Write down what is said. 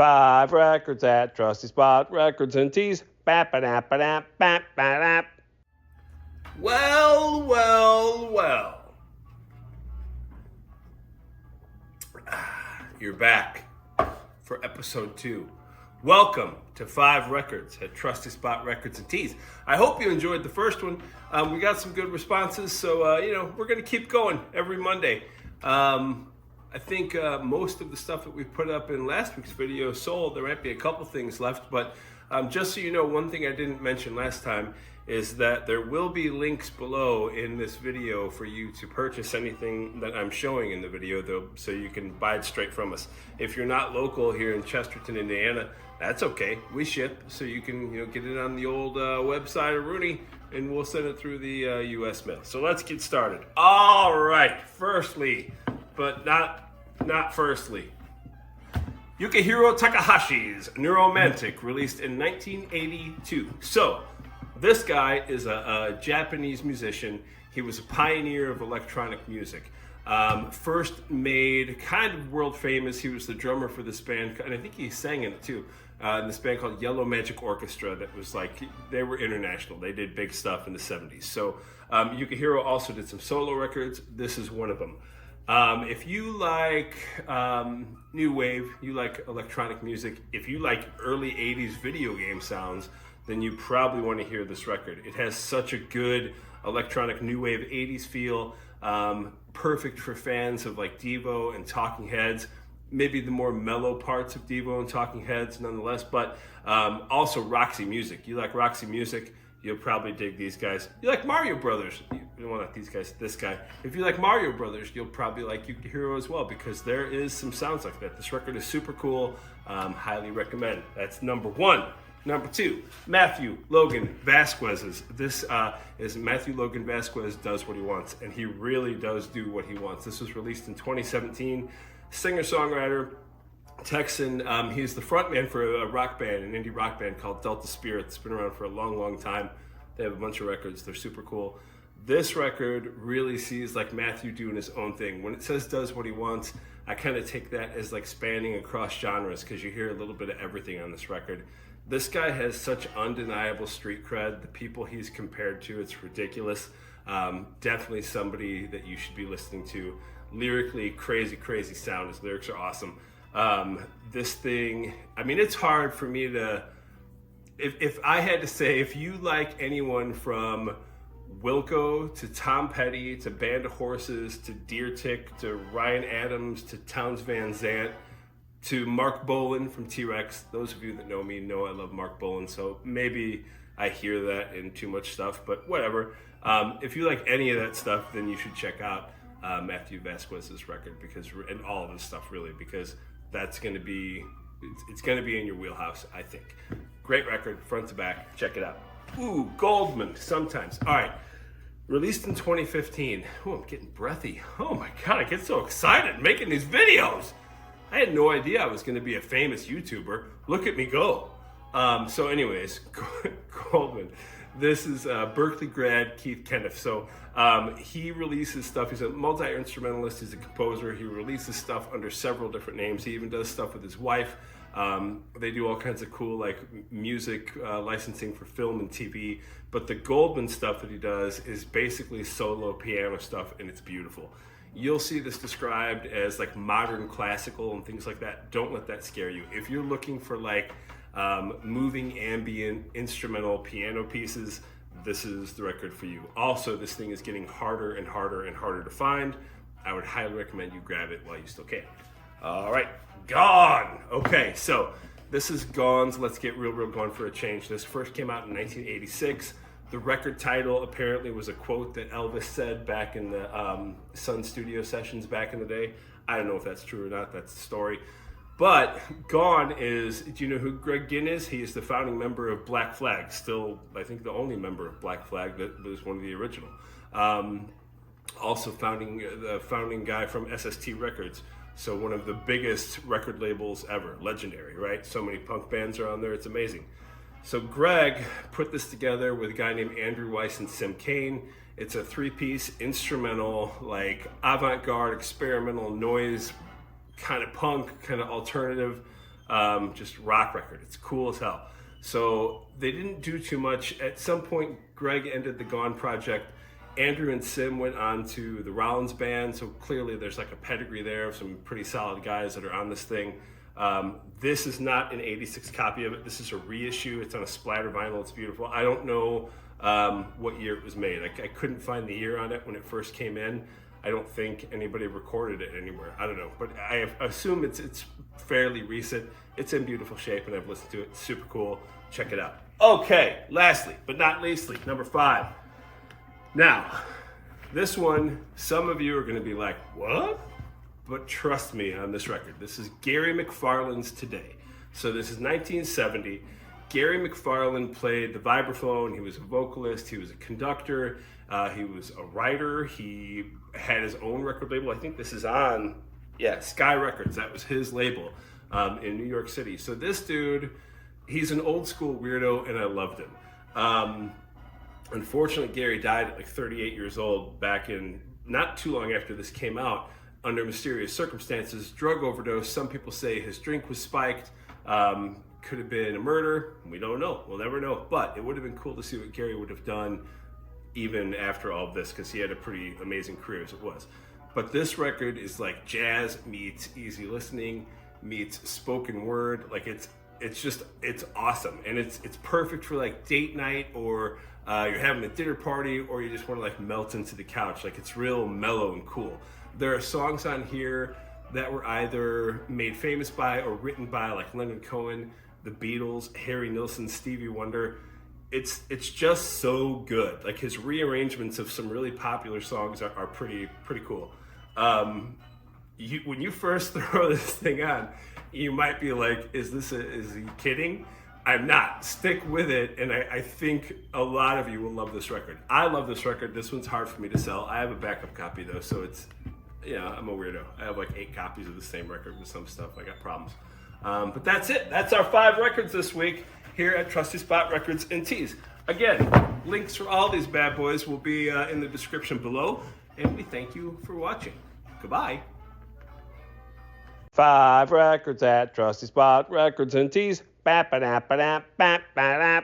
5 records at Trusty Spot Records and Tees. Ba-ba-da-ba-da-ba-ba-da. Well. You're back for episode 2. Welcome to 5 Records at Trusty Spot Records and Tees. I hope you enjoyed the first one. We got some good responses, so we're going to keep going every Monday. I think most of the stuff that we put up in last week's video sold. There might be a couple things left, but just so you know, one thing I didn't mention last time is that there will be links below in this video for you to purchase anything that I'm showing in the video, though, so you can buy it straight from us. If you're not local here in Chesterton, Indiana, that's okay. We ship, so you can get it on the old website of Rooney, and we'll send it through the U.S. mail. So let's get started. All right. Firstly, but not firstly, Yukihiro Takahashi's Neuromantic, released in 1982. So this guy is a Japanese musician. He was a pioneer of electronic music. First made kind of world famous. He was the drummer for this band, and I think he sang in it too, in this band called Yellow Magic Orchestra that was they were international. They did big stuff in the 70s. So Yukihiro also did some solo records. This is one of them. If you like new wave, you like electronic music, if you like early 80s video game sounds, then you probably want to hear this record. It has such a good electronic new wave 80s feel, perfect for fans of like Devo and Talking Heads, maybe the more mellow parts of Devo and Talking Heads nonetheless, but also Roxy music. You like Roxy music, you'll probably dig these guys. You like Mario Brothers, well, not these guys, this guy. If you like Mario Brothers, you'll probably like Yukihiro as well, because there is some sounds like that. This record is super cool, highly recommend. That's number 1. Number 2, Matthew Logan Vasquez's. This is Matthew Logan Vasquez Does What He Wants, and he really does do what he wants. This was released in 2017. Singer-songwriter, Texan. He's the frontman for a rock band, an indie rock band called Delta Spirit. It's been around for a long time. They have a bunch of records. They're super cool. This record really sees like Matthew doing his own thing. When it says does what he wants, I kind of take that as like spanning across genres, because you hear a little bit of everything on this record. This guy has such undeniable street cred. The people he's compared to, it's ridiculous. Definitely somebody that you should be listening to. Lyrically, crazy sound. His lyrics are awesome. This thing, I mean, it's hard for me to, if I had to say, if you like anyone from Wilco to Tom Petty to Band of Horses to Deer Tick to Ryan Adams to Townes Van Zandt to Mark Bolan from T-Rex. Those of you that know me know I love Mark Bolan, so maybe I hear that in too much stuff, but whatever. If you like any of that stuff, then you should check out Matthew Vasquez's record, and all of his stuff really, because that's going to be, it's going to be in your wheelhouse, I think. Great record, front to back. Check it out. Ooh, Goldmund, Sometimes. All right, released in 2015. Ooh, I'm getting breathy. Oh my God, I get so excited making these videos. I had no idea I was going to be a famous YouTuber. Look at me go. So anyways, Goldmund. This is Berkeley grad Keith Kenneth. So he releases stuff. He's a multi-instrumentalist. He's a composer. He releases stuff under several different names. He even does stuff with his wife. They do all kinds of cool like music licensing for film and TV. But the Goldmund stuff that he does is basically solo piano stuff, and it's beautiful. You'll see this described as like modern classical and things like that. Don't let that scare you. If you're looking for like moving ambient instrumental piano pieces, this is the record for you. Also, this thing is getting harder and harder to find. I would highly recommend you grab it while you still can. All right, Gone. Okay, so this is Gone's Let's Get Real Gone for a Change. This first came out in 1986. The record title apparently was a quote that Elvis said back in the Sun Studio sessions back in the day. I don't know if that's true or not. That's the story. But Gone is, do you know who Greg Ginn is? He is the founding member of Black Flag. Still, I think the only member of Black Flag that was one of the original. Also the founding guy from SST Records. So one of the biggest record labels ever. Legendary, right? So many punk bands are on there. It's amazing. So Greg put this together with a guy named Andrew Weiss and Sim Kane. It's a 3-piece instrumental, like avant-garde, experimental noise, kind of punk, kind of alternative. just rock record. It's cool as hell. So they didn't do too much. At some point, Greg ended the Gone project. Andrew and Sim went on to the Rollins band, so clearly there's like a pedigree there of some pretty solid guys that are on this thing. This is not an 86 copy of it. This is a reissue. It's on a splatter vinyl. It's beautiful. I don't know what year it was made. I couldn't find the year on it when it first came in. I don't think anybody recorded it anywhere. I don't know, but I assume it's fairly recent. It's in beautiful shape, and I've listened to it. It's super cool. Check it out. Okay, lastly, but not leastly, number 5. Now, this one, some of you are going to be like, what? But trust me on this record. This is Gary McFarland's Today. So this is 1970. Gary McFarland played the vibraphone. He was a vocalist. He was a conductor. He was a writer. He had his own record label. I think this is on, Sky Records. That was his label in New York City. So this dude, he's an old school weirdo, and I loved him. Unfortunately, Gary died at like 38 years old back in not too long after this came out under mysterious circumstances. Drug overdose. Some people say his drink was spiked. Could have been a murder. We don't know. We'll never know. But it would have been cool to see what Gary would have done even after all of this, because he had a pretty amazing career as it was. But this record is like jazz meets easy listening meets spoken word. Like it's awesome, and it's perfect for like date night, or you're having a dinner party, or you just want to like melt into the couch. Like it's real mellow and cool. There are songs on here that were either made famous by or written by like Leonard Cohen, the Beatles, Harry Nilsson, Stevie Wonder. It's just so good. Like his rearrangements of some really popular songs are pretty cool. When you first throw this thing on, you might be like, is he kidding? I'm not. Stick with it, and I think a lot of you will love this record. I love this record. This one's hard for me to sell. I have a backup copy though, so it's, I'm a weirdo. I have like 8 copies of the same record with some stuff. I got problems. But that's it. That's our 5 records this week here at Trusty Spot Records and Tees. Again, links for all these bad boys will be in the description below, and we thank you for watching. Goodbye. 5 records at Trusty Spot Records and Tees. Ba-ba-da-ba-da, ba-ba-da.